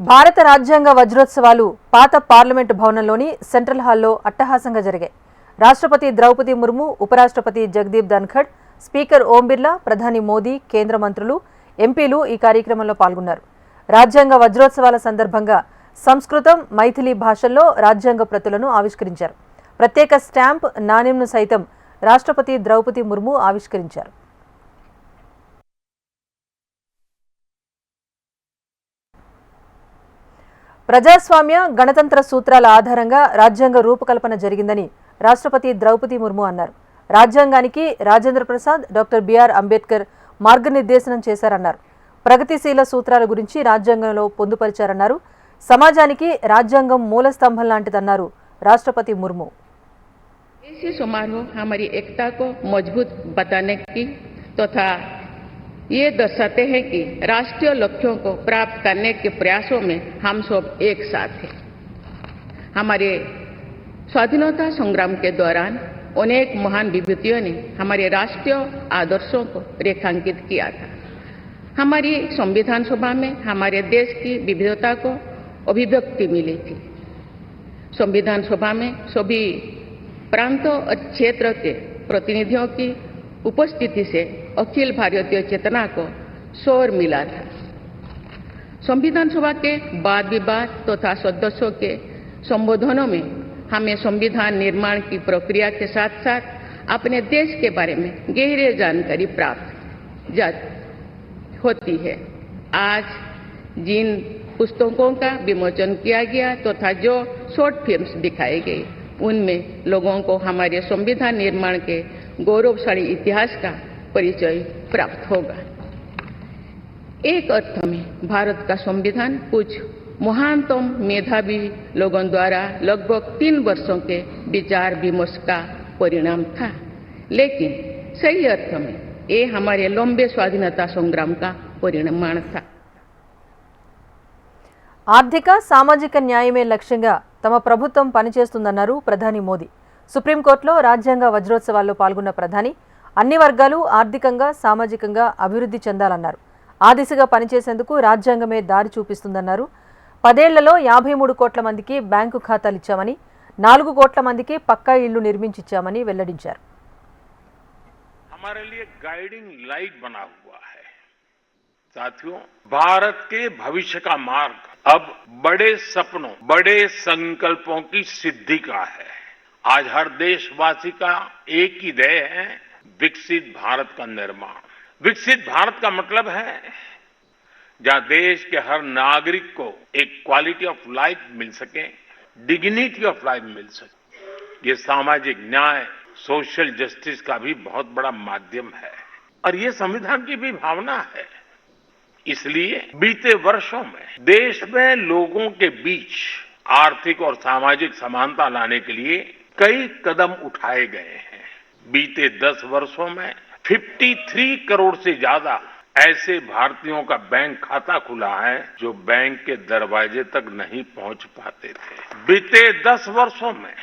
భారత రాజ్యాంగ వజ్రోత్సవాలు పాత పార్లమెంటు భవనంలోని సెంట్రల్ హాల్లో అట్టహాసంగా జరిగాయి. రాష్ట్రపతి ద్రౌపది ముర్ము, ఉపరాష్ట్రపతి జగదీప్ ధన్ఖడ్, స్పీకర్ ఓం బిర్లా, ప్రధాని మోదీ, కేంద్ర మంత్రులు, ఎంపీలు ఈ కార్యక్రమంలో పాల్గొన్నారు. రాజ్యాంగ వజ్రోత్సవాల సందర్భంగా సంస్కృతం, మైథిలి భాషల్లో రాజ్యాంగ ప్రతులను ఆవిష్కరించారు. ప్రత్యేక స్టాంప్, నాణ్యంను సైతం రాష్ట్రపతి ద్రౌపది ముర్ము ఆవిష్కరించారు. ప్రజాస్వామ్య, గణతంత్ర సూత్రాల ఆధారంగా రాజ్యాంగ రూపకల్పన జరిగిందని రాష్ట్రపతి ద్రౌపది ముర్ము అన్నారు. రాజ్యాంగానికి రాజేంద్ర ప్రసాద్, డాక్టర్ బిఆర్ అంబేద్కర్ మార్గనిర్దేశనం చేశారన్నారు. ప్రగతిశీల సూత్రాల గురించి రాజ్యాంగంలో పొందుపరిచారన్నారు. సమాజానికి రాజ్యాంగం మూలస్తంభం లాంటిదన్నారు రాష్ట్రపతి ముర్ము. ऐसे समारोह हमारी एकता को मजबूत बताने की तथा ये दर्शाते हैं कि राष्ट्रीय लक्ष्यों को प्राप्त करने के प्रयासों में हम सब एक साथ हैं। हमारे स्वाधीनता संग्राम के दौरान अनेक महान विभूतियों ने हमारे राष्ट्रीय आदर्शों को रेखांकित किया था। हमारी संविधान सभा में हमारे देश की विविधता को अभिव्यक्ति मिली थी। संविधान सभा में सभी प्रांतों और क्षेत्र के प्रतिनिधियों की उपस्थिति से अखिल भारतीय चेतना को शोर मिला था। संविधान सभा के वाद विवाद तथा सदस्यों के संबोधनों में हमें संविधान निर्माण की प्रक्रिया के साथ साथ अपने देश के बारे में गहरी जानकारी प्राप्त होती है। आज जिन पुस्तकों का विमोचन किया गया तथा जो शॉर्ट फिल्म्स दिखाई गई, उनमें लोगों को हमारे संविधान निर्माण के गौरवशाली इतिहास का परिचय प्राप्त होगा। एक अर्थ में भारत का संविधान कुछ महानतम मेधावी लोगों द्वारा लगभग 3 वर्षों के विचार विमर्श का परिणाम था, लेकिन सही अर्थ में ये हमारे लंबे स्वाधीनता संग्राम का परिणाम था। ఆర్థిక, సామాజిక న్యాయమే లక్ష్యంగా తమ ప్రభుత్వం పనిచేస్తుందన్నారు ప్రధాని మోదీ. సుప్రీంకోర్టులో రాజ్యాంగ వజ్రోత్సవాల్లో పాల్గొన్న ప్రధాని అన్ని వర్గాలు ఆర్థికంగా, సామాజికంగా అభివృద్ధి చెందాలన్నారు. ఆ దిశగా పనిచేసేందుకు రాజ్యాంగమే దారి చూపిస్తుందన్నారు. 10 ఏళ్లలో 53 కోట్ల మందికి బ్యాంకు ఖాతాలు ఇచ్చామని, 4 కోట్ల మందికి పక్కా ఇళ్లు నిర్మించిచ్చామని వెల్లడించారు. हमारे लिए गाइडिंग लाइट बना हुआ है। साथियों, भारत के भविष्य का मार्ग अब बड़े सपनों, बड़े संकल्पों की सिद्धि का है। आज हर देशवासी का एक ही ध्येय है, विकसित भारत का निर्माण। विकसित भारत का मतलब है जहां देश के हर नागरिक को एक क्वालिटी ऑफ लाइफ मिल सके, डिग्निटी ऑफ लाइफ मिल सके। ये सामाजिक न्याय, सोशल जस्टिस का भी बहुत बड़ा माध्यम है और ये संविधान की भी भावना है। इसलिए बीते वर्षों में देश में लोगों के बीच आर्थिक और सामाजिक समानता लाने के लिए कई कदम उठाए गए हैं। बीते 10 वर्षों में 53 करोड़ से ज्यादा ऐसे भारतीयों का बैंक खाता खुला है जो बैंक के दरवाजे तक नहीं पहुंच पाते थे। बीते 10 वर्षों में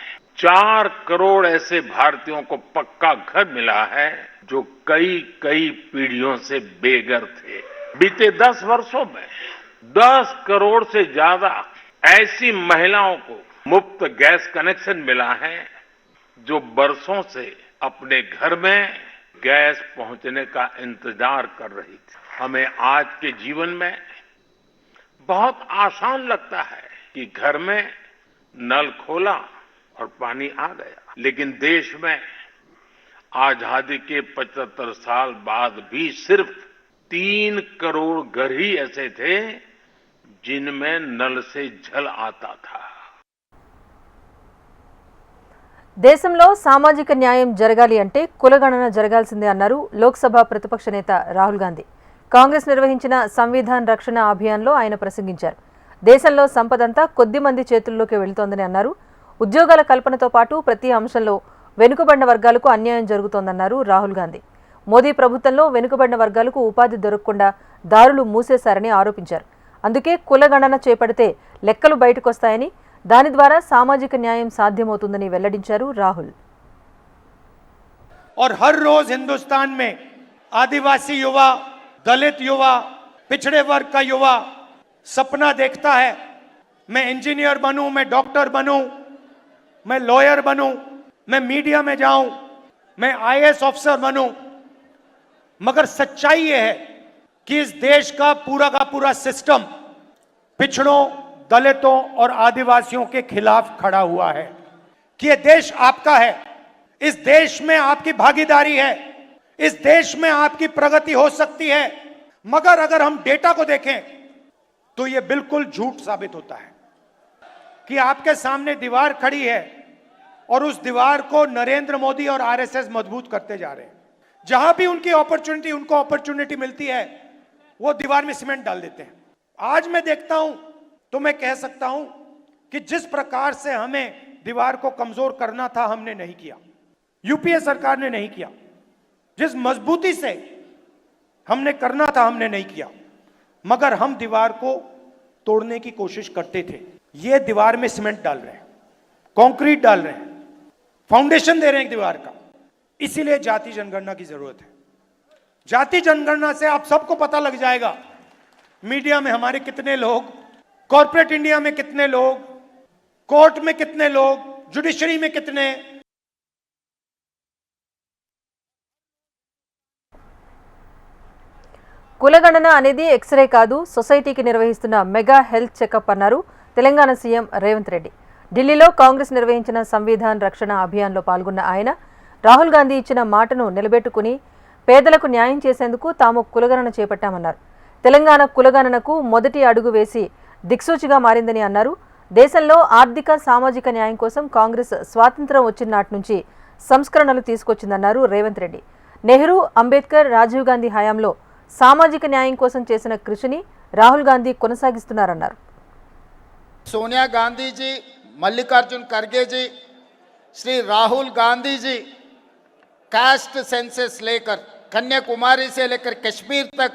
4 करोड़ ऐसे भारतीयों को पक्का घर मिला है जो कई पीढ़ियों से बेघर थे। बीते 10 वर्षों में 10 करोड़ से ज्यादा ऐसी महिलाओं को मुफ्त गैस कनेक्शन मिला है जो बरसों से अपने घर में गैस पहुंचने का इंतजार कर रही थी। हमें आज के जीवन में बहुत आसान लगता है कि घर में नल खोला और पानी आ गया, लेकिन देश में आजादी के 75 साल बाद भी सिर्फ 3 करोड़ घर ही ऐसे थे जिनमें नल से जल आता था। దేశంలో సామాజిక న్యాయం జరగాలి అంటే కులగణన జరగాల్సిందే అన్నారు లోక్సభ ప్రతిపక్ష నేత రాహుల్ గాంధీ. కాంగ్రెస్ నిర్వహించిన సంవిధాన్ రక్షణ అభియాన్లో ఆయన ప్రసంగించారు. దేశంలో సంపదంతా కొద్ది మంది చేతుల్లోకి వెళుతోందని అన్నారు. ఉద్యోగాల కల్పనతో పాటు ప్రతి అంశంలో వెనుకబడిన వర్గాలకు అన్యాయం జరుగుతోందన్నారు రాహుల్ గాంధీ. మోదీ ప్రభుత్వంలో వెనుకబడిన వర్గాలకు ఉపాధి దొరకకుండా దారులు మూసేశారని ఆరోపించారు. అందుకే కులగణన చేపడితే లెక్కలు బయటకొస్తాయని, దాని ద్వారా సామాజిక న్యాయం సాధ్యమవుతుందని వెల్లడించారు రాహుల్. और हर रोज हिंदुस्तान में आदिवासी युवा, दलित युवा, पिछड़े वर्ग का युवा सपना देखता है मैं इंजीनियर बनूं, मैं डॉक्टर बनूं, मैं लॉयर बनूं, मैं मीडिया में जाऊं, मैं आईएएस ऑफिसर बनूं, मगर सच्चाई यह है कि इस देश का पूरा सिस्टम पिछड़ों, दलितों और आदिवासियों के खिलाफ खड़ा हुआ है कि यह देश आपका है, इस देश में आपकी भागीदारी है, इस देश में आपकी प्रगति हो सकती है। मगर अगर हम डेटा को देखें तो यह बिल्कुल झूठ साबित होता है कि आपके सामने दीवार खड़ी है और उस दीवार को नरेंद्र मोदी और आरएसएस मजबूत करते जा रहे हैं। जहां भी उनको अपॉर्चुनिटी मिलती है वो दीवार में सीमेंट डाल देते हैं। आज मैं देखता हूं तो मैं कह सकता हूं कि जिस प्रकार से हमें दीवार को कमजोर करना था हमने नहीं किया, यूपीए सरकार ने नहीं किया। जिस मजबूती से हमने करना था हमने नहीं किया, मगर हम दीवार को तोड़ने की कोशिश करते थे। ये दीवार में सीमेंट डाल रहे हैं, कंक्रीट डाल रहे हैं, फाउंडेशन दे रहे हैं दीवार का। इसीलिए जाति जनगणना की जरूरत है। जाति जनगणना से आप सबको पता लग जाएगा मीडिया में हमारे कितने लोग, कॉर्पोरेट इंडिया में कितने लोग, कोर्ट में कितने लोग, जुडिशरी में कितने। కులగణన అనేది ఎక్స్రే కాదు, సొసైటీకి నిర్వహిస్తున్న మెగా హెల్త్ చెకప్ అన్నారు తెలంగాణ సీఎం రేవంత్ రెడ్డి. ఢిల్లీలో కాంగ్రెస్ నిర్వహించిన సంవిధాన్ రక్షణ అభియాన్లో పాల్గొన్న ఆయన రాహుల్ గాంధీ ఇచ్చిన మాటను నిలబెట్టుకుని పేదలకు న్యాయం చేసేందుకు తాము కులగణన చేపట్టామన్నారు. తెలంగాణ కులగణనకు మొదటి అడుగు వేసి దిక్సూచిగా మారిందని అన్నారు. దేశంలో ఆర్థిక సామాజిక న్యాయం కోసం కాంగ్రెస్ స్వాతంత్ర్యం వచ్చిన నాటి నుంచి సంస్కరణలు తీసుకొచ్చిందన్నారు రేవంత్ రెడ్డి. నెహ్రూ, అంబేద్కర్, రాజీవ్ గాంధీ హయాంలో సామాజిక న్యాయం కోసం చేసిన కృషిని రాహుల్ గాంధీ కొనసాగిస్తున్నారన్నారు. सोनिया गांधी जी, मल्लिकार्जुन खड़गे जी, श्री राहुल गांधी जी कास्ट सेंसस लेकर कन्याकुमारी से लेकर कश्मीर तक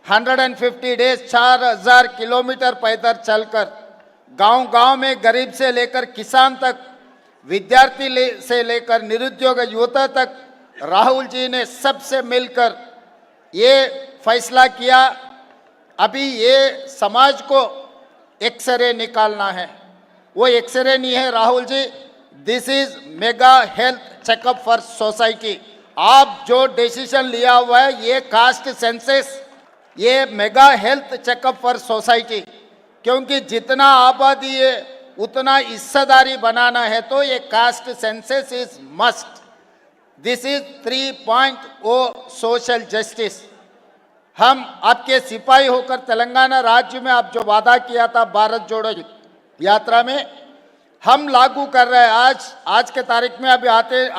150 डेज 4000 किलोमीटर पैदल चलकर गांव-गांव में गरीब से लेकर किसान तक, विद्यार्थी से लेकर निरुद्योग युवता तक राहुल जी ने सबसे मिलकर ये फैसला किया। अभी ये समाज को एक्सरे निकालना है, वो एक्सरे नहीं है Rahul ji, this is mega health checkup for society. आप जो डिसीजन लिया हुआ है ये कास्ट सेंसस, ये mega health checkup for society, क्योंकि जितना आबादी है उतना हिस्सेदारी बनाना है तो ये caste census is must. This is 3.0 social justice. हम आपके सिपाही होकर तेलंगाना राज्य में आप जो वादा किया था भारत जोड़ो यात्रा में हम लागू कर रहे हैं। आज के तारीख में अभी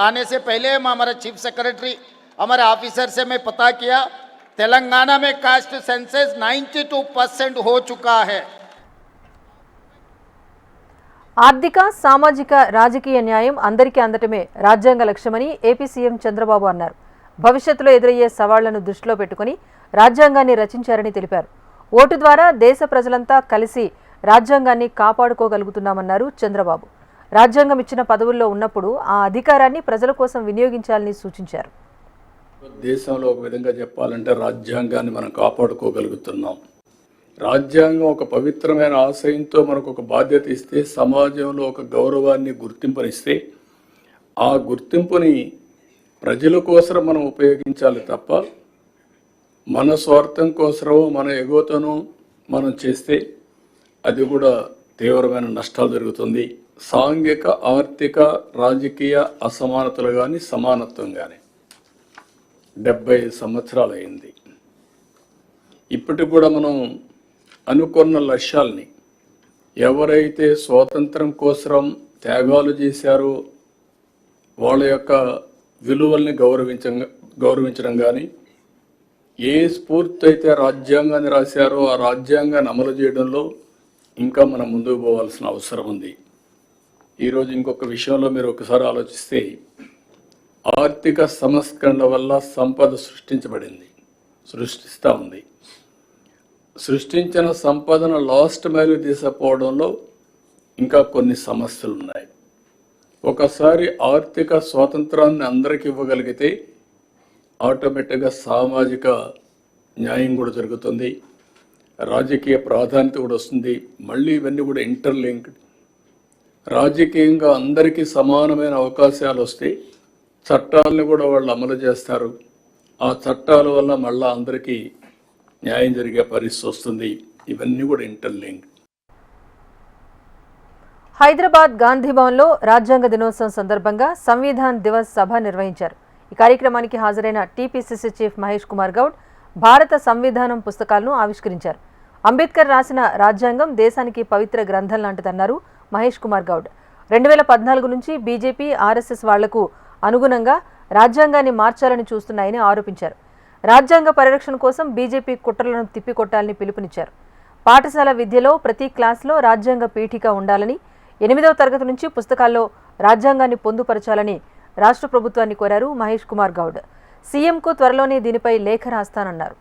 आने से पहले हम हमारे चीफ सेक्रेटरी हमारे ऑफिसर से मैं पता किया, तेलंगाना में कास्ट सेंसस 92% हो चुका है। ఆర్థిక, సామాజిక, రాజకీయ న్యాయం అందరికీ అందటమే రాజ్యాంగ లక్ష్యమని ఏపీ సీఎం చంద్రబాబు అన్నారు. భవిష్యత్తులో ఎదురయ్యే సవాళ్లను దృష్టిలో పెట్టుకుని రాజ్యాంగాన్ని రచించారని తెలిపారు. ఓటు ద్వారా దేశ ప్రజలంతా కలిసి రాజ్యాంగాన్ని కాపాడుకోగలుగుతున్నామన్నారు చంద్రబాబు. రాజ్యాంగం ఇచ్చిన పదవుల్లో ఉన్నప్పుడు ఆ అధికారాన్ని ప్రజల కోసం వినియోగించాలని సూచించారు. దేశంలో ఒక విధంగా చెప్పాలంటే రాజ్యాంగాన్ని మనం కాపాడుకోగలుగుతున్నాం. రాజ్యాంగం ఒక పవిత్రమైన ఆశయంతో మనకు ఒక బాధ్యత ఇస్తే, సమాజంలో ఒక గౌరవాన్ని, గుర్తింపునిస్తే ఆ గుర్తింపుని ప్రజల కోసం మనం ఉపయోగించాలి తప్ప మన స్వార్థం కోసమో మన ఎగోతోనో మనం చేస్తే అది కూడా తీవ్రమైన నష్టాలు జరుగుతుంది. సాంఘిక, ఆర్థిక, రాజకీయ అసమానతలు కానీ సమానత్వం కానీ 70 సంవత్సరాలు అయింది. ఇప్పటికి కూడా మనం అనుకున్న లక్ష్యాల్ని, ఎవరైతే స్వాతంత్రం కోసం త్యాగాలు చేశారో వాళ్ళ యొక్క విలువల్ని గౌరవించడం కానీ, ఏ స్ఫూర్తి అయితే రాజ్యాంగాన్ని రాశారో ఆ రాజ్యాంగాన్ని అమలు చేయడంలో ఇంకా మనం ముందుకు పోవాల్సిన అవసరం ఉంది. ఈరోజు ఇంకొక విషయంలో మీరు ఒకసారి ఆలోచిస్తే, ఆర్థిక సంస్కరణ వల్ల సంపద సృష్టిస్తూ ఉంది. సృష్టించిన సంపదను లాస్ట్ మైలు తీసుకుపోవడంలో ఇంకా కొన్ని సమస్యలు ఉన్నాయి. ఒకసారి ఆర్థిక స్వాతంత్రాన్ని అందరికీ ఇవ్వగలిగితే ఆటోమేటిక్గా సామాజిక న్యాయం కూడా జరుగుతుంది. రాజకీయ ప్రాధాన్యత కూడా వస్తుంది. మళ్ళీ ఇవన్నీ కూడా ఇంటర్లింక్డ్. రాజకీయంగా అందరికీ సమానమైన అవకాశాలు వస్తాయి. చట్టాలను కూడా వాళ్ళు అమలు చేస్తారు. ఆ చట్టాల వల్ల మళ్ళా అందరికీ న్యాయం జరిగే పరిస్థితి వస్తుంది. ఇవన్నీ కూడా ఇంటర్లింక్డ్. హైదరాబాద్ గాంధీ భవన్లో రాజ్యాంగ దినోత్సవం సందర్భంగా సంవిధాన్ దివస్ సభ నిర్వహించారు. ఈ కార్యక్రమానికి హాజరైన టీపీసీసీ చీఫ్ మహేష్ కుమార్ గౌడ్ భారత సంవిధానం పుస్తకాలను ఆవిష్కరించారు. అంబేద్కర్ రాసిన రాజ్యాంగం దేశానికి పవిత్ర గ్రంథం లాంటిదన్నారు మహేష్ కుమార్ గౌడ్. 2014 నుంచి బీజేపీ, ఆర్ఎస్ఎస్ వాళ్లకు అనుగుణంగా రాజ్యాంగాన్ని మార్చాలని చూస్తున్నాయని ఆరోపించారు. రాజ్యాంగ పరిరక్షణ కోసం బీజేపీ కుట్రలను తిప్పికొట్టాలని పిలుపునిచ్చారు. పాఠశాల విద్యలో ప్రతి క్లాసులో రాజ్యాంగ పీఠిక ఉండాలని, 8వ తరగతి నుంచి పుస్తకాల్లో రాజ్యాంగాన్ని పొందుపరచాలని రాష్ట్ర ప్రభుత్వాన్ని కోరారు మహేష్ కుమార్ గౌడ్. సీఎంకు త్వరలోనే దీనిపై లేఖ రాస్తానన్నారు.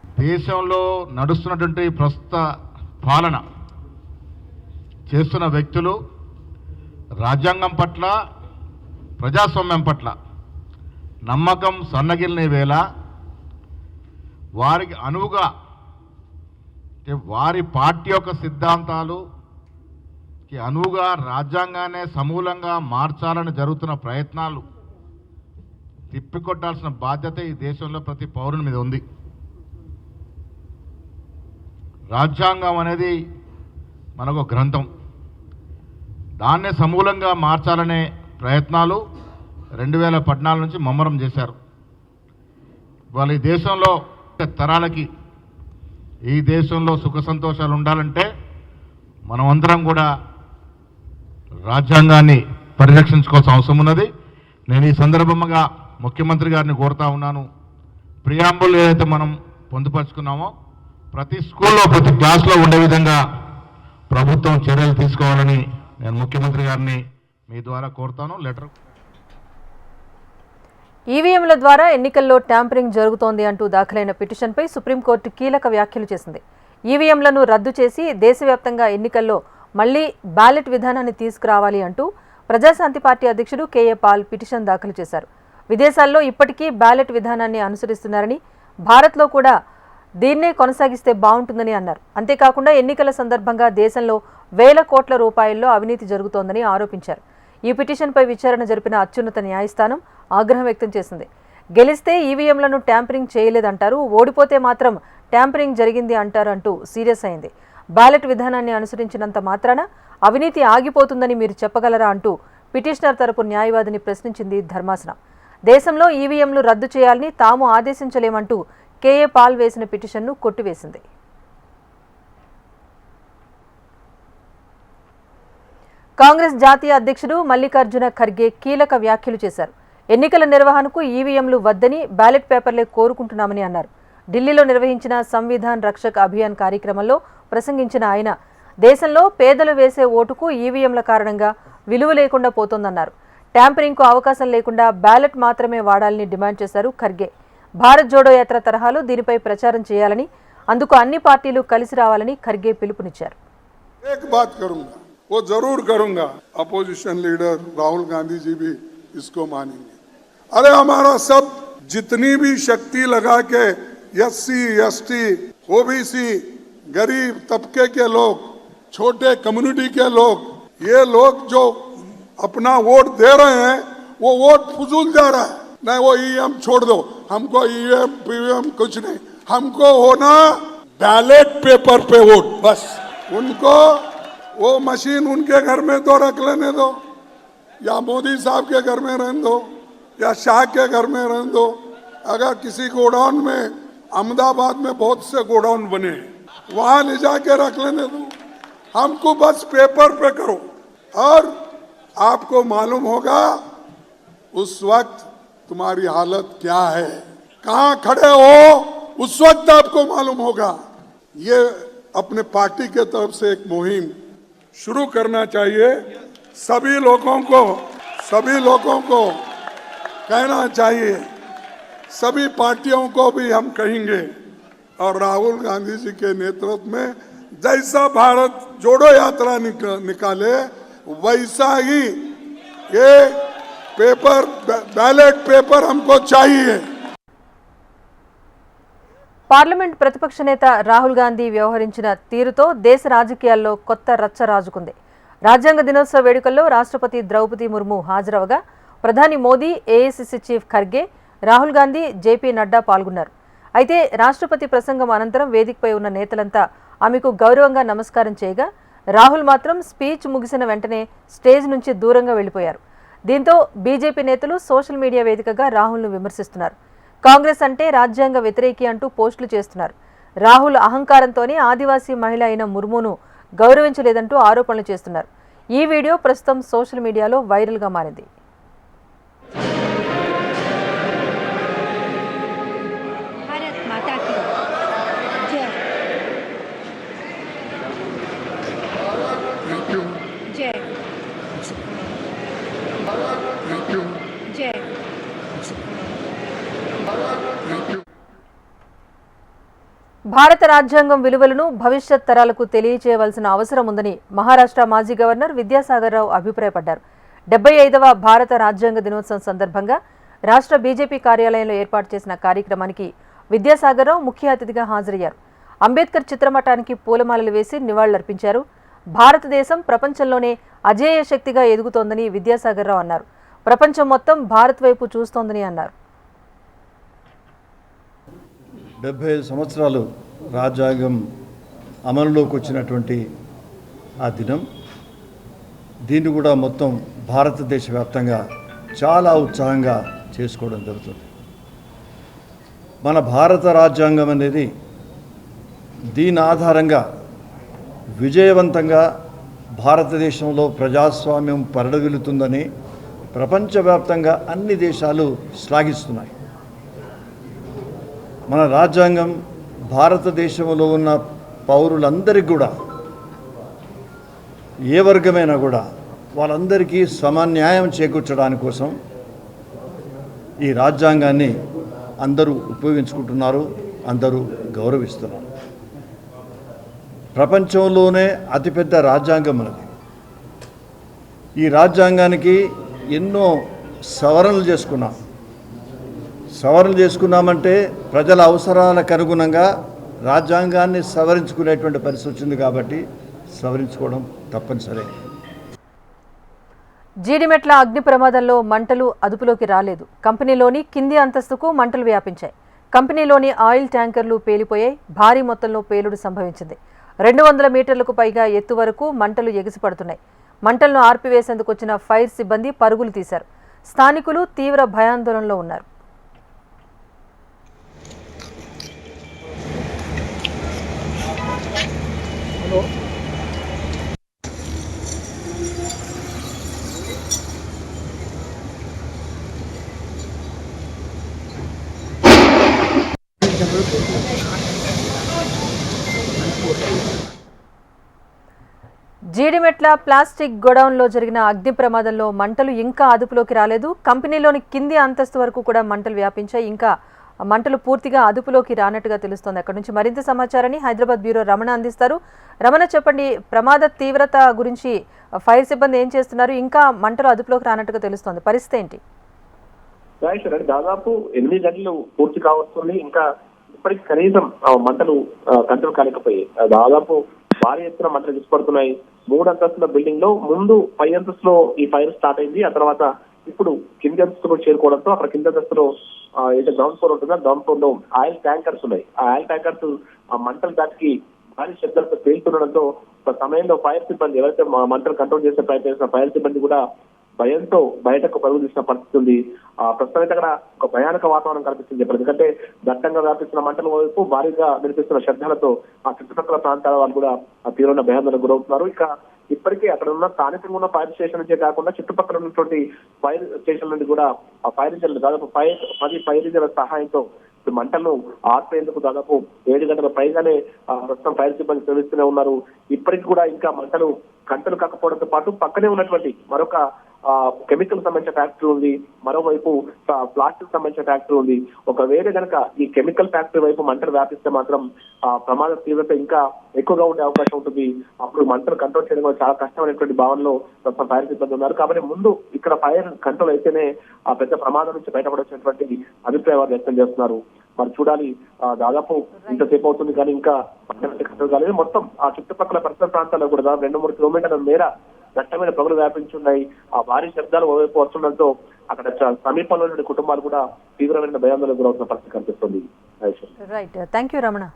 దేశంలో నడుస్తున్నటువంటి ప్రస్తుత పాలన చేస్తున్న వ్యక్తులు రాజ్యాంగం పట్ల, ప్రజాస్వామ్యం పట్ల నమ్మకం సన్నగిలిన వేళ వారికి అనువుగా వారి పార్టీ యొక్క సిద్ధాంతాలుకి అనువుగా రాజ్యాంగాన్ని సమూలంగా మార్చాలని జరుగుతున్న ప్రయత్నాలు తిప్పికొట్టాల్సిన బాధ్యత ఈ దేశంలో ప్రతి పౌరుని మీద ఉంది. రాజ్యాంగం అనేది మనకు గ్రంథం. దాన్నే సమూలంగా మార్చాలనే ప్రయత్నాలు 2014 నుంచి ముమ్మరం చేశారు. వాళ్ళ ఈ దేశంలో తరాలకి ఈ దేశంలో సుఖ సంతోషాలు ఉండాలంటే మనమందరం కూడా రాజ్యాంగాన్ని పరిరక్షించుకోవాల్సిన అవసరం ఉన్నది. నేను ఈ సందర్భంగా ముఖ్యమంత్రి గారిని కోరుతా ఉన్నాను. ప్రియాంబుల్ ఏదైతే మనం పొందుపరుచుకున్నామో ప్రతి స్కూల్లో, ప్రతి క్లాస్లో ఉండే విధంగా ప్రభుత్వం చర్యలు తీసుకోవాలని నేను ముఖ్యమంత్రి గారిని మీ ద్వారా కోరుతాను. లెటర్. ఈవీఎంల ద్వారా ఎన్నికల్లో ట్యాంపరింగ్ జరుగుతోంది అంటూ దాఖలైన పిటిషన్పై సుప్రీంకోర్టు కీలక వ్యాఖ్యలు చేసింది. ఈవీఎంలను రద్దు చేసి దేశవ్యాప్తంగా ఎన్నికల్లో మళ్లీ బ్యాలెట్ విధానాన్ని తీసుకురావాలి అంటూ ప్రజాశాంతి పార్టీ అధ్యక్షుడు కేఏ పాల్ పిటిషన్ దాఖలు చేశారు. విదేశాల్లో ఇప్పటికీ బ్యాలెట్ విధానాన్ని అనుసరిస్తున్నారని, భారత్లో కూడా దీన్నే కొనసాగిస్తే బాగుంటుందని అన్నారు. అంతేకాకుండా ఎన్నికల సందర్భంగా దేశంలో వేల కోట్ల రూపాయల్లో అవినీతి జరుగుతోందని ఆరోపించారు. ఈ పిటిషన్పై విచారణ జరిపిన అత్యున్నత న్యాయస్థానం ఆగ్రహం వ్యక్తం చేసింది. గెలిస్తే ఈవీఎంలను ట్యాంపరింగ్ చేయలేదంటారు, ఓడిపోతే మాత్రం ట్యాంపరింగ్ జరిగింది అంటారు అంటూ సీరియస్ అయింది. బ్యాలెట్ విధానాన్ని అనుసరించినంత మాత్రాన అవినీతి ఆగిపోతుందని మీరు చెప్పగలరా అంటూ పిటిషనర్ తరపు న్యాయవాదిని ప్రశ్నించింది ధర్మాసనం. దేశంలో ఈవీఎంలు రద్దు చేయాలని తాము ఆదేశించలేమంటూ కేఏ పాల్ వేసిన పిటిషన్ను కొట్టివేసింది. కాంగ్రెస్ జాతీయ అధ్యక్షుడు మల్లికార్జున ఖర్గే కీలక వ్యాఖ్యలు చేశారు. ఎన్నికల నిర్వహణకు ఈవీఎంలు వద్దని, బ్యాలెట్ పేపర్లే కోరుకుంటున్నామని అన్నారు. ఢిల్లీలో నిర్వహించిన సంవిధాన్ రక్షక్ అభియాన్ కార్యక్రమంలో ప్రసంగించిన ఆయన దేశంలో పేదలు వేసే ఓటుకు ఈవీఎంల కారణంగా విలువ లేకుండా పోతోందన్నారు. ట్యాంపరింగ్కు అవకాశం లేకుండా బ్యాలెట్ మాత్రమే వాడాలని డిమాండ్ చేశారు ఖర్గే. భారత్ జోడో యాత్ర తరహాలో దీనిపై ప్రచారం చేయాలని, అందుకు అన్ని పార్టీలు కలిసి రావాలని ఖర్గే పిలుపునిచ్చారు. वो जरूर करूंगा, अपोजिशन लीडर राहुल गांधी जी भी इसको मानेंगे। अरे हमारा सब जितनी भी शक्ति लगा के एससी, एसटी, ओबीसी, गरीब तबके के लोग, छोटे कम्युनिटी के लोग, ये लोग जो अपना वोट दे रहे हैं वो वोट फजूल जा रहा है। नहीं, वो ईवीएम छोड़ दो, हमको ईवीएम पीवीएम कुछ नहीं, हमको होना बैलेट पेपर पे वोट बस। उनको वो मशीन उनके घर में तो रख लेने दो, या मोदी साहब के घर में रहने दो, या शाह के घर में रहने दो। अगर किसी गोडाउन में, अहमदाबाद में बहुत से गोडाउन बने हैं, वहां ले जाके रख लेने दो, हमको बस पेपर पे करो। और आपको मालूम होगा उस वक्त तुम्हारी हालत क्या है, कहां खड़े हो, उस वक्त आपको मालूम होगा। ये अपने पार्टी के तरफ से एक मुहिम शुरू करना चाहिए। सभी लोगों को कहना चाहिए, सभी पार्टियों को भी हम कहेंगे। और राहुल गांधी जी के नेतृत्व में जैसा भारत जोड़ो यात्रा निकाले वैसा ही ये पेपर, बैलेट पेपर हमको चाहिए। పార్లమెంట్ ప్రతిపక్ష నేత రాహుల్ గాంధీ వ్యవహరించిన తీరుతో దేశ రాజకీయాల్లో కొత్త రచ్చ రాజుకుంది. రాజ్యాంగ దినోత్సవ వేడుకల్లో రాష్ట్రపతి ద్రౌపది ముర్ము హాజరవగా ప్రధాని Modi, AICC chief Kharge, Rahul Gandhi, JP Nadda పాల్గొన్నారు. అయితే రాష్ట్రపతి ప్రసంగం అనంతరం వేదికపై ఉన్న నేతలంతా ఆమెకు గౌరవంగా నమస్కారం చేయగా రాహుల్ మాత్రం స్పీచ్ ముగిసిన వెంటనే స్టేజ్ నుంచి దూరంగా వెళ్లిపోయారు. దీంతో బీజేపీ నేతలు సోషల్ మీడియా వేదికగా రాహుల్ను విమర్శిస్తున్నారు. కాంగ్రెస్ అంటే రాజ్యాంగ వ్యతిరేకి అంటూ పోస్టులు చేస్తున్నారు. రాహుల్ అహంకారంతోనే ఆదివాసీ మహిళ అయిన ముర్మును గౌరవించలేదంటూ ఆరోపణలు చేస్తున్నారు. ఈ వీడియో ప్రస్తుతం సోషల్ మీడియాలో వైరల్గా మారింది. భారత రాజ్యాంగం విలువలను భవిష్యత్ తరాలకు తెలియచేయవలసిన అవసరం ఉందని మహారాష్ట్ర మాజీ గవర్నర్ విద్యాసాగర్ రావు అభిప్రాయపడ్డారు. 75వ భారత రాజ్యాంగ దినోత్సవం సందర్భంగా రాష్ట్ర బీజేపీ కార్యాలయంలో ఏర్పాటు చేసిన కార్యక్రమానికి విద్యాసాగర్ రావు ముఖ్య అతిథిగా హాజరయ్యారు. అంబేద్కర్ చిత్రపటానికి పూలమాలలు వేసి నివాళులర్పించారు. భారతదేశం ప్రపంచంలోనే అజేయ శక్తిగా ఎదుగుతోందని విద్యాసాగర్ రావు అన్నారు. ప్రపంచం మొత్తం భారత్ వైపు చూస్తోందని అన్నారు. 75 సంవత్సరాలు రాజ్యాంగం అమలులోకి వచ్చినటువంటి ఆ దినం, దీన్ని కూడా మొత్తం భారతదేశ వ్యాప్తంగా చాలా ఉత్సాహంగా చేసుకోవడం జరుగుతుంది. మన భారత రాజ్యాంగం అనేది దీని ఆధారంగా విజయవంతంగా భారతదేశంలో ప్రజాస్వామ్యం పరిడవిల్లుతుందని ప్రపంచవ్యాప్తంగా అన్ని దేశాలు శ్లాఘిస్తున్నాయి. మన రాజ్యాంగం భారతదేశంలో ఉన్న పౌరులందరికీ కూడా, ఏ వర్గమైనా కూడా వాళ్ళందరికీ సమన్యాయం చేకూర్చడానికి కోసం ఈ రాజ్యాంగాన్ని అందరూ ఉపయోగించుకుంటున్నారు, అందరూ గౌరవిస్తున్నారు. ప్రపంచంలోనే అతిపెద్ద రాజ్యాంగం మనది. ఈ రాజ్యాంగానికి ఎన్నో సవరణలు చేసుకున్నామంటే ప్రజల అవసరాలకు అనుగుణంగా రాజ్యాంగాన్ని సవరించుకునేటువంటి పరిస్థితి వచ్చింది కాబట్టి సవరించుకోవడం తప్పనిసరి. జీడిమెట్ల అగ్ని ప్రమాదంలో మంటలు అదుపులోకి రాలేదు. కంపెనీలోని కింది అంతస్తుకు మంటలు వ్యాపించాయి. కంపెనీలోని ఆయిల్ ట్యాంకర్లు పేలిపోయాయి. భారీ మొత్తంలో పేలుడు సంభవించింది. 200 మీటర్లకు పైగా ఎత్తు వరకు మంటలు ఎగిసిపడుతున్నాయి. మంటలను ఆర్పివేసేందుకు వచ్చిన ఫైర్ సిబ్బంది పరుగులు తీశారు. స్థానికులు తీవ్ర భయాందోళనలో ఉన్నారు. జీడిమెట్ల ప్లాస్టిక్ గోడౌన్లో జరిగిన అగ్ని ప్రమాదంలో మంటలు ఇంకా అదుపులోకి రాలేదు. కంపెనీలోని కింది అంతస్తు వరకు కూడా మంటలు వ్యాపించాయి. ఇంకా మంటలు పూర్తిగా అదుపులోకి రానట్టుగా తెలుస్తోంది. అక్కడి నుంచి మరింత సమాచారాన్ని హైదరాబాద్ బ్యూరో రమణ అందిస్తారు. రమణ, చెప్పండి, ప్రమాద తీవ్రత గురించి ఫైర్ సిబ్బంది ఏం చేస్తున్నారు? ఇంకా మంటలు అదుపులోకి రానట్టుగా తెలుస్తోంది, పరిస్థితి ఏంటి? దాదాపు 8 గంటలు పూర్తి కావస్తుంది. ఇంకా ఇప్పటికి కనీసం మంటలు కంట్రోల్ కాలేకపోయాయి. దాదాపు భారీ ఎత్తున మంటలు తీసుపడుతున్నాయి. 3 అంతస్తుల బిల్డింగ్ లో ముందు పై అంతస్తులో ఈ ఫైర్ స్టార్ట్ అయింది. ఆ తర్వాత ఇప్పుడు కింది అంతస్తులో చేరుకోవడంతో అక్కడ కింది అంతస్తులో ఏదైతే గ్రౌండ్ ఫ్లోర్ ఉంటుందో గ్రౌండ్ ఫ్లోర్ లో ఆయిల్ ట్యాంకర్స్ ఉన్నాయి. ఆ ఆయిల్ ట్యాంకర్స్ ఆ మంటలు దాటికి భారీ శబ్దాలతో పేలుతుండడంతో ఒక సమయంలో ఫైర్ సిబ్బంది ఎవరైతే మంటలు కంట్రోల్ చేసే ప్రయత్నం చేసిన ఫైర్ సిబ్బంది కూడా భయంతో బయటకు పరుగు తీసిన పరిస్థితి ఉంది. ప్రస్తుతానికి అక్కడ ఒక భయానక వాతావరణం కనిపిస్తుంది చెప్పారు. ఎందుకంటే దట్టంగా వ్యాపిస్తున్న మంటల వైపు భారీగా వినిపిస్తున్న శబ్దాలతో ఆ చుట్టుపక్కల ప్రాంతాల వాళ్ళు కూడా తీవ్రమైన భయాందోళనకు గురవుతున్నారు. ఇక ఇప్పటికే అక్కడ ఉన్న స్థానికంగా ఉన్న ఫైర్ స్టేషన్ నుంచే కాకుండా చుట్టుపక్కల ఉన్నటువంటి ఫైర్ స్టేషన్ నుండి కూడా ఆ ఫైర్ ఇంజన్లు దాదాపు 10 ఫైర్ ఇంజన్ల సహాయంతో మంటలను ఆర్పేందుకు దాదాపు 7 గంటల పైగానే ప్రస్తుతం ఫైర్ సిబ్బంది శ్రమిస్తూనే ఉన్నారు. ఇప్పటికి కూడా ఇంకా మంటలు కంట్రోల్ కాకపోవడంతో పాటు పక్కనే ఉన్నటువంటి మరొక కెమికల్ సంబంధించిన ఫ్యాక్టరీ ఉంది, మరోవైపు ప్లాస్టిక్ సంబంధించిన ఫ్యాక్టరీ ఉంది. ఒకవేళ కనుక ఈ కెమికల్ ఫ్యాక్టరీ వైపు మంటలు వ్యాపిస్తే మాత్రం ప్రమాద తీవ్రత ఇంకా ఎక్కువగా ఉండే అవకాశం ఉంటుంది. అప్పుడు మంటలు కంట్రోల్ చేయడం చాలా కష్టమైనటువంటి భావనలో ప్రస్తుతం ఫైర్ సిబ్బంది ఉన్నారు. కాబట్టి ముందు ఇక్కడ ఫైర్ కంట్రోల్ అయితేనే ఆ పెద్ద ప్రమాదం నుంచి బయటపడొచ్చినటువంటి అభిప్రాయాలు వ్యక్తం చేస్తున్నారు. మరి చూడాలి. దాదాపు ఇంతసేపు అవుతుంది కానీ ఇంకా కట్టలు కాలేదు. మొత్తం ఆ చుట్టుపక్కల పరిసర ప్రాంతాల్లో కూడా 2-3 కిలోమీటర్ల మేర దట్టమైన పొగలు వ్యాపించున్నాయి. ఆ భారీ శబ్దాలు ఓవైపు వస్తుండటంతో అక్కడ సమీపంలో నుండి కుటుంబాలు కూడా తీవ్రమైన భయాందోళనకు గురవుతున్న పరిస్థితి కనిపిస్తుంది. Right, thank you Ramana.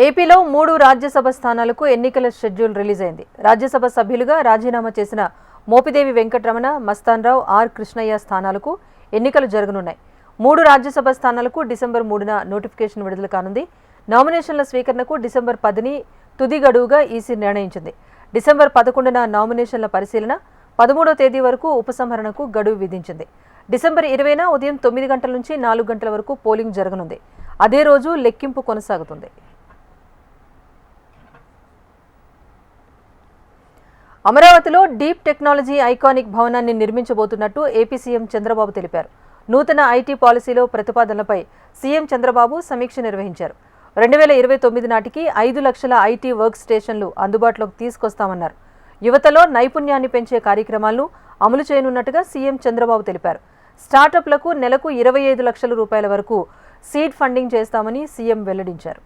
ఏపీలో 3 రాజ్యసభ స్థానాలకు ఎన్నికల షెడ్యూల్ రిలీజ్ అయింది. రాజ్యసభ సభ్యులుగా రాజీనామా చేసిన మోపిదేవి వెంకటరమణ, మస్తాన్రావు, ఆర్ కృష్ణయ్య స్థానాలకు ఎన్నికలు జరగనున్నాయి. 3 రాజ్యసభ స్థానాలకు డిసెంబర్ 3న నోటిఫికేషన్ విడుదల కానుంది. నామినేషన్ల స్వీకరణకు డిసెంబర్ 10ని తుది గడువుగా ఈసీ నిర్ణయించింది. డిసెంబర్ 11న నామినేషన్ల పరిశీలన, 13వ తేదీ వరకు ఉపసంహరణకు గడువు విధించింది. డిసెంబర్ 20న ఉదయం 9 గంటల నుంచి 4 గంటల వరకు పోలింగ్ జరగనుంది. అదే రోజు లెక్కింపు కొనసాగుతుంది. అమరావతిలో డీప్ టెక్నాలజీ ఐకానిక్ భవనాన్ని నిర్మించబోతున్నట్టు ఏపీ సీఎం చంద్రబాబు తెలిపారు. నూతన ఐటీ పాలసీలో ప్రతిపాదనలపై సీఎం చంద్రబాబు సమీక్ష నిర్వహించారు. 2029 నాటికి 5 లక్షల ఐటీ వర్క్ స్టేషన్లు అందుబాటులోకి తీసుకొస్తామన్నారు. యువతలో నైపుణ్యాన్ని పెంచే కార్యక్రమాలను అమలు చేయనున్నట్టుగా సీఎం చంద్రబాబు తెలిపారు. స్టార్టప్లకు నెలకు 25 లక్షల రూపాయల వరకు సీడ్ ఫండింగ్ చేస్తామని సీఎం వెల్లడించారు.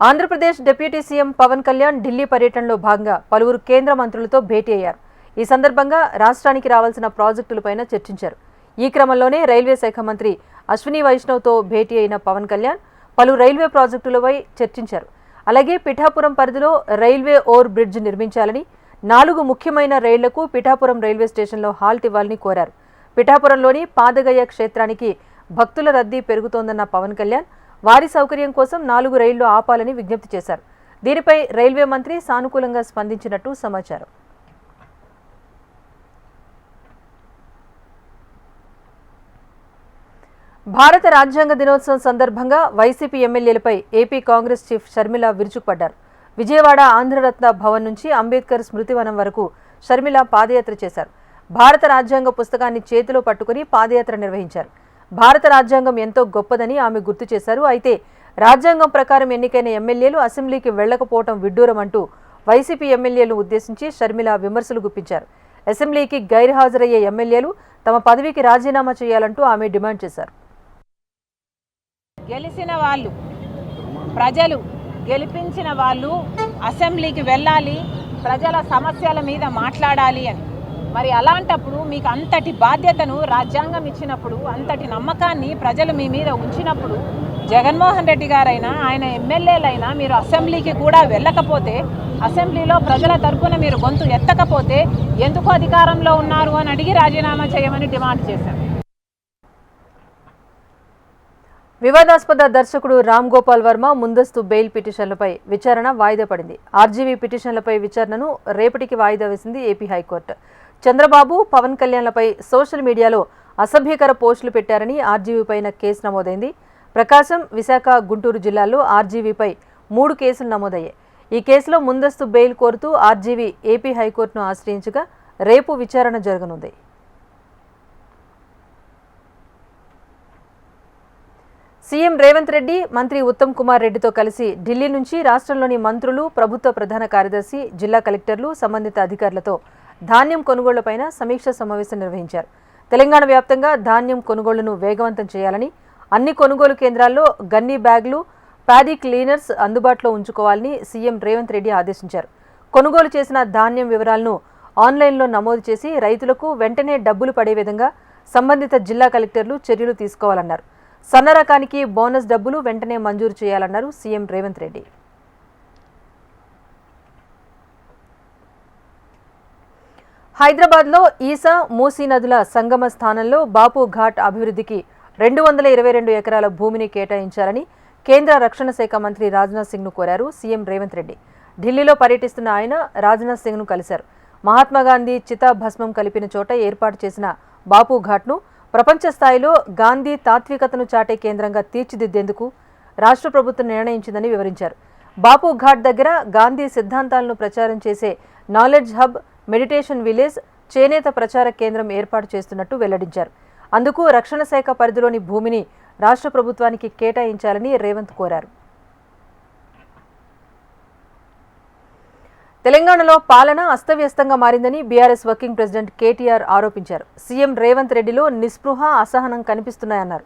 ఆంధ్రప్రదేశ్ డిప్యూటీ సీఎం పవన్ కళ్యాణ్ ఢిల్లీ పర్యటనలో భాగంగా పలువురు కేంద్ర మంత్రులతో భేటీ అయ్యారు. ఈ సందర్భంగా రాష్ట్రానికి రావాల్సిన ప్రాజెక్టులపైన చర్చించారు. ఈ క్రమంలోనే రైల్వే శాఖ మంత్రి అశ్విని వైష్ణవ్తో భేటీ అయిన పవన్ కళ్యాణ్ పలు రైల్వే ప్రాజెక్టులపై చర్చించారు. అలాగే పిఠాపురం పరిధిలో రైల్వే ఓవర్ బ్రిడ్జ్ నిర్మించాలని, 4 ముఖ్యమైన రైళ్లకు పిఠాపురం రైల్వే స్టేషన్లో హాల్ట్ ఇవ్వాలని కోరారు. పిఠాపురంలోని పాదగయ క్షేత్రానికి భక్తుల రద్దీ పెరుగుతోందన్న పవన్ కళ్యాణ్ వారి సౌకర్యం కోసం 4 రైళ్లు ఆపాలని విజ్ఞప్తి చేశారు. దీనిపై రైల్వే మంత్రి సానుకూలంగా స్పందించినట్టు సమాచారం. భారత రాజ్యాంగ దినోత్సవం సందర్భంగా వైసీపీ ఎమ్మెల్యేలపై ఏపీ కాంగ్రెస్ చీఫ్ షర్మిల విరుచుకుపడ్డారు. విజయవాడ ఆంధ్రరత్న భవన్ నుంచి అంబేద్కర్ స్మృతివనం వరకు షర్మిల పాదయాత్ర చేశారు. భారత రాజ్యాంగ పుస్తకాన్ని చేతిలో పట్టుకుని పాదయాత్ర నిర్వహించారు. భారత రాజ్యాంగం ఎంతో గొప్పదని ఆమె గుర్తు చేశారు. అయితే రాజ్యాంగం ప్రకారం ఎన్నికైన ఎమ్మెల్యేలు అసెంబ్లీకి వెళ్లకపోవడం విడ్డూరమంటూ వైసీపీ ఎమ్మెల్యేలను ఉద్దేశించి షర్మిల విమర్శలు గుప్పించారు. అసెంబ్లీకి గైర్హాజరయ్యే ఎమ్మెల్యేలు తమ పదవికి రాజీనామా చేయాలంటూ ఆమె డిమాండ్ చేశారు. గెలిచిన వాళ్ళు, ప్రజలు గెలిపించిన వాళ్ళు అసెంబ్లీకి వెళ్ళాలి, ప్రజల సమస్యల మీద మాట్లాడాలి అని. మరి అలాంటప్పుడు మీకు అంతటి బాధ్యతను రాజ్యాంగం ఇచ్చినప్పుడు, అంతటి నమ్మకాన్ని ప్రజలు మీ మీద ఉంచినప్పుడు, జగన్మోహన్ రెడ్డి గారైనా ఆయన ఎమ్మెల్యేలైనా మీరు అసెంబ్లీకి కూడా వెళ్ళకపోతే, అసెంబ్లీలో ప్రజల తరపున మీరు గొంతు ఎత్తకపోతే ఎందుకు అధికారంలో ఉన్నారు అని అడిగి రాజీనామా చేయమని డిమాండ్ చేశారు. వివాదాస్పద దర్శకుడు రామ్ గోపాల్ వర్మ ముందస్తు బెయిల్ పిటిషన్లపై విచారణ వాయిదా పడింది. ఆర్జీవీ పిటిషన్లపై విచారణను రేపటికి వాయిదా వేసింది ఏపీ హైకోర్టు. చంద్రబాబు, పవన్ కళ్యాణ్లపై సోషల్ మీడియాలో అసభ్యకర పోస్టులు పెట్టారని ఆర్జీవీపైన కేసు నమోదైంది. ప్రకాశం, విశాఖ, గుంటూరు జిల్లాల్లో ఆర్జీవీపై 3 కేసులు నమోదయ్యాయి. ఈ కేసులో ముందస్తు బెయిల్ కోరుతూ ఆర్జీవీ ఏపీ హైకోర్టును ఆశ్రయించగా రేపు విచారణ జరగనుంది. సీఎం రేవంత్ రెడ్డి, మంత్రి ఉత్తమ్ కుమార్ రెడ్డితో కలిసి ఢిల్లీ నుంచి రాష్ట్రంలోని మంత్రులు, ప్రభుత్వ ప్రధాన కార్యదర్శి, జిల్లా కలెక్టర్లు, సంబంధిత అధికారులతో ధాన్యం కొనుగోళ్లపైన సమీక్ష సమావేశం నిర్వహించారు. తెలంగాణ వ్యాప్తంగా ధాన్యం కొనుగోళ్లను వేగవంతం చేయాలని, అన్ని కొనుగోలు కేంద్రాల్లో గన్నీ బ్యాగులు, ప్యాడీ క్లీనర్స్ అందుబాటులో ఉంచుకోవాలని సీఎం రేవంత్ రెడ్డి ఆదేశించారు. కొనుగోలు చేసిన ధాన్యం వివరాలను ఆన్లైన్లో నమోదు చేసి రైతులకు వెంటనే డబ్బులు పడే విధంగా సంబంధిత జిల్లా కలెక్టర్లు చర్యలు తీసుకోవాలన్నారు. సన్న రకానికి బోనస్ డబ్బులు వెంటనే మంజూరు చేయాలన్నారు సీఎం రేవంత్ రెడ్డి. హైదరాబాద్లో ఈసా, మూసీ నదుల సంగమ స్థానంలో బాపు ఘాట్ అభివృద్ధికి 222 ఎకరాల భూమిని కేటాయించాలని కేంద్ర రక్షణ శాఖ మంత్రి రాజ్నాథ్ సింగ్ను కోరారు సీఎం రేవంత్ రెడ్డి. ఢిల్లీలో పర్యటిస్తున్న ఆయన రాజ్నాథ్ సింగ్ను కలిశారు. మహాత్మాగాంధీ చితాభస్మం కలిపిన చోట ఏర్పాటు చేసిన బాపు ఘాట్ను ప్రపంచ స్థాయిలో గాంధీ తాత్వికతను చాటే కేంద్రంగా తీర్చిదిద్దేందుకు రాష్ట్ర ప్రభుత్వం నిర్ణయించిందని వివరించారు. బాపు ఘాట్ దగ్గర గాంధీ సిద్ధాంతాలను ప్రచారం చేసే నాలెడ్జ్ హబ్, మెడిటేషన్ విలేజ్, చేనేత ప్రచార కేంద్రం ఏర్పాటు చేస్తున్నట్టు వెల్లడించారు. అందుకు రక్షణ శాఖ పరిధిలోని భూమిని రాష్ట్ర ప్రభుత్వానికి కేటాయించాలని రేవంత్ కోరారు. తెలంగాణలో పాలన అస్తవ్యస్తంగా మారిందని బీఆర్ఎస్ వర్కింగ్ ప్రెసిడెంట్ కేటీఆర్ ఆరోపించారు. సీఎం రేవంత్ రెడ్డిలో నిస్పృహ, అసహనం కనిపిస్తున్నాయన్నారు.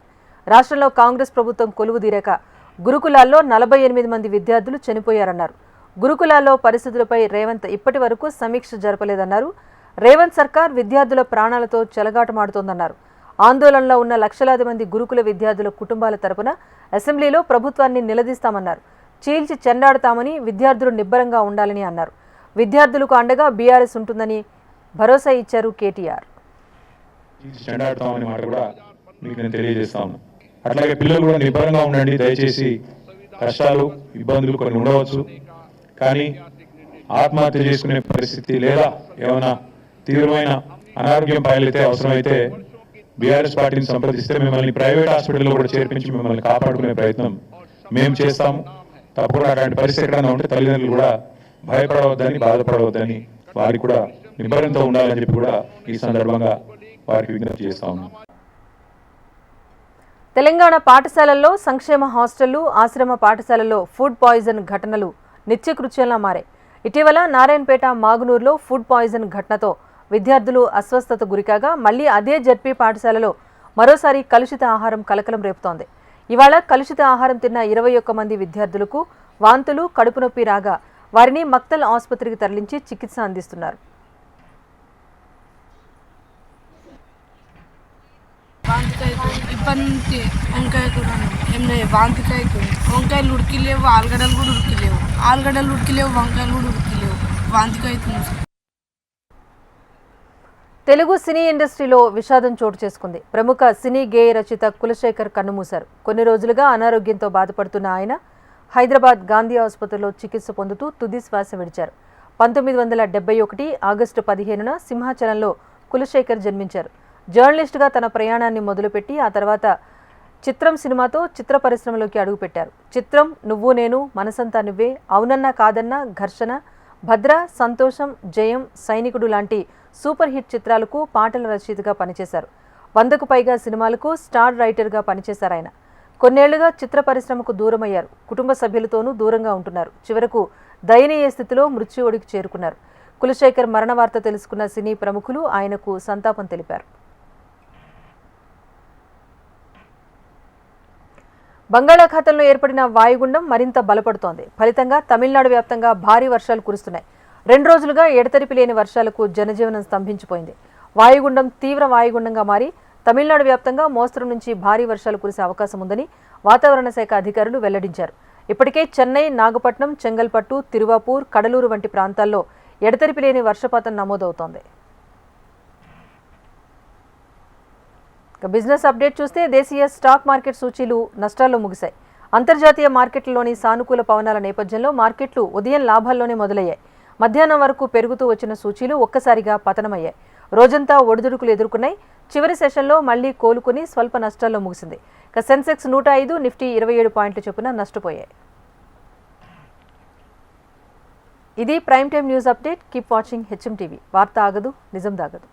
రాష్ట్రంలో కాంగ్రెస్ ప్రభుత్వం కొలువుదీరాక గురుకులాల్లో 48 మంది విద్యార్థులు చనిపోయారన్నారు. గురుకులాల్లో పరిస్థితులపై రేవంత్ ఇప్పటి వరకు సమీక్ష జరపలేదన్నారు. రేవంత్ సర్కార్ విద్యార్థుల ప్రాణాలతో చెలగాటమాడుతోందన్నారు. ఆందోళనలో ఉన్న లక్షలాది మంది గురుకుల విద్యార్థుల కుటుంబాల తరపున అసెంబ్లీలో ప్రభుత్వాన్ని నిలదీస్తామన్నారు. చీల్చి చెండాడుతామని, విద్యార్థులు నిబ్బరంగా ఉండాలని అన్నారు. విద్యార్థులకు అండగా బీఆర్ఎస్ ఉంటుందని భరోసా ఇచ్చారు కేటీఆర్. అట్లాగే పిల్లలు కూడా నిబ్బరంగా ఉండండి. దయచేసి కష్టాలు, ఇబ్బందులు కొన్ని ఉండవచ్చు, కానీ ఆత్మహత్య చేసుకునే పరిస్థితి లేదా ఏమైనా తీవ్రమైన అనారోగ్యం పాలైతే అవసరమైతే బీఆర్ఎస్ పార్టీని సంప్రదిస్తే మిమ్మల్ని ప్రైవేట్ హాస్పిటల్లో కూడా చేర్పించి మిమ్మల్ని కాపాడుకునే ప్రయత్నం మేము చేస్తాము. తప్పకుండా అలాంటి పరిస్థితి ఎక్కడైనా ఉంటే తల్లిదండ్రులు కూడా భయపడవద్దని, బాధపడవద్దని, వారికి కూడా నిబ్బరంతో ఉండాలని చెప్పి కూడా ఈ సందర్భంగా వారికి విజ్ఞప్తి చేస్తా ఉన్నాం. తెలంగాణ పాఠశాలల్లో సంక్షేమ హాస్టళ్లు, ఆశ్రమ పాఠశాలల్లో ఫుడ్ పాయిజన్ ఘటనలు నిత్యకృత్యంలా మారాయి. ఇటీవల నారాయణపేట, మాగునూరులో ఫుడ్ పాయిజన్ ఘటనతో విద్యార్థులు అస్వస్థత గురికాగా మళ్లీ అదే జడ్పీ పాఠశాలలో మరోసారి కలుషిత ఆహారం కలకలం రేపుతోంది. ఇవాళ కలుషిత ఆహారం తిన్న 21 మంది విద్యార్థులకు వాంతులు, కడుపు నొప్పి రాగా వారిని మక్తల్ ఆసుపత్రికి తరలించి చికిత్స అందిస్తున్నారు. వంకాయ కూర వాంతికి అవుతుంది. వంకాయలు ఉడికిలేవు, ఆలుగడ్డలు కూడా ఉడికిలేవు, ఆలుగడ్డలు ఉడికిలేవు, వంకాయలు కూడా ఉడికిలేవు, వాంతికి అవుతుంది. తెలుగు సినీ ఇండస్ట్రీలో విషాదం చోటు చేసుకుంది. ప్రముఖ సినీ గేయ రచయిత కులశేఖర్ కన్నుమూశారు. కొన్ని రోజులుగా అనారోగ్యంతో బాధపడుతున్న ఆయన హైదరాబాద్ గాంధీ ఆసుపత్రిలో చికిత్స పొందుతూ తుది శ్వాస విడిచారు. 1971 ఆగస్టు 15న సింహాచలంలో కులశేఖర్ జన్మించారు. జర్నలిస్టుగా తన ప్రయాణాన్ని మొదలుపెట్టి ఆ తర్వాత చిత్రం సినిమాతో చిత్ర పరిశ్రమలోకి అడుగుపెట్టారు. చిత్రం, నువ్వు నేను, మనసంతా నువ్వే, అవునన్నా కాదన్నా, ఘర్షణ, భద్ర, సంతోషం, జయం, సైనికుడు లాంటి సూపర్ హిట్ చిత్రాలకు పాటల రచయితగా పనిచేశారు. 100కు పైగా సినిమాలకు స్టార్ రైటర్గా పనిచేశారు ఆయన. కొన్నేళ్లుగా చిత్ర పరిశ్రమకు దూరమయ్యారు. కుటుంబ సభ్యులతోనూ దూరంగా ఉంటున్నారు. చివరకు దయనీయ స్థితిలో మృత్యువుడికి చేరుకున్నారు. కులశేఖర్ మరణ వార్త తెలుసుకున్న సినీ ప్రముఖులు ఆయనకు సంతాపం తెలిపారు. బంగాళాఖాతంలో ఏర్పడిన వాయుగుండం మరింత బలపడుతోంది. ఫలితంగా తమిళనాడు వ్యాప్తంగా భారీ వర్షాలు కురుస్తున్నాయి. 2 రోజులుగా ఎడతెరిపి లేని వర్షాలకు జనజీవనం స్తంభించిపోయింది. వాయుగుండం తీవ్ర వాయుగుండంగా మారి తమిళనాడు వ్యాప్తంగా మోస్తరు నుంచి భారీ వర్షాలు కురిసే అవకాశం ఉందని వాతావరణ శాఖ అధికారులు వెల్లడించారు. ఇప్పటికే చెన్నై, నాగపట్నం, చెంగల్పట్టు, తిరువాపూర్, కడలూరు వంటి ప్రాంతాల్లో ఎడతెరిపి లేని వర్షపాతం నమోదవుతోంది. బిజినెస్ అప్డేట్ చూస్తే దేశీయ స్టాక్ మార్కెట్ సూచీలు నష్టాల్లో ముగిశాయి. అంతర్జాతీయ మార్కెట్లలోని సానుకూల పవనాల నేపథ్యంలో మార్కెట్లు ఉదయం లాభాల్లోనే మొదలయ్యాయి. మధ్యాహ్నం వరకు పెరుగుతూ వచ్చిన సూచీలు ఒక్కసారిగా పతనమయ్యాయి. రోజంతా ఒడిదుడుకులు ఎదుర్కొన్నాయి. చివరి సెషన్లో మళ్లీ కోలుకుని స్వల్ప నష్టాల్లో ముగిసింది. సెన్సెక్స్ 105, నిఫ్టీ 27 పాయింట్ల చొప్పున నష్టపోయాయి. ఇది prime time news update. Keep watching HM TV. వార్త ఆగదు, నిజం దాగదు.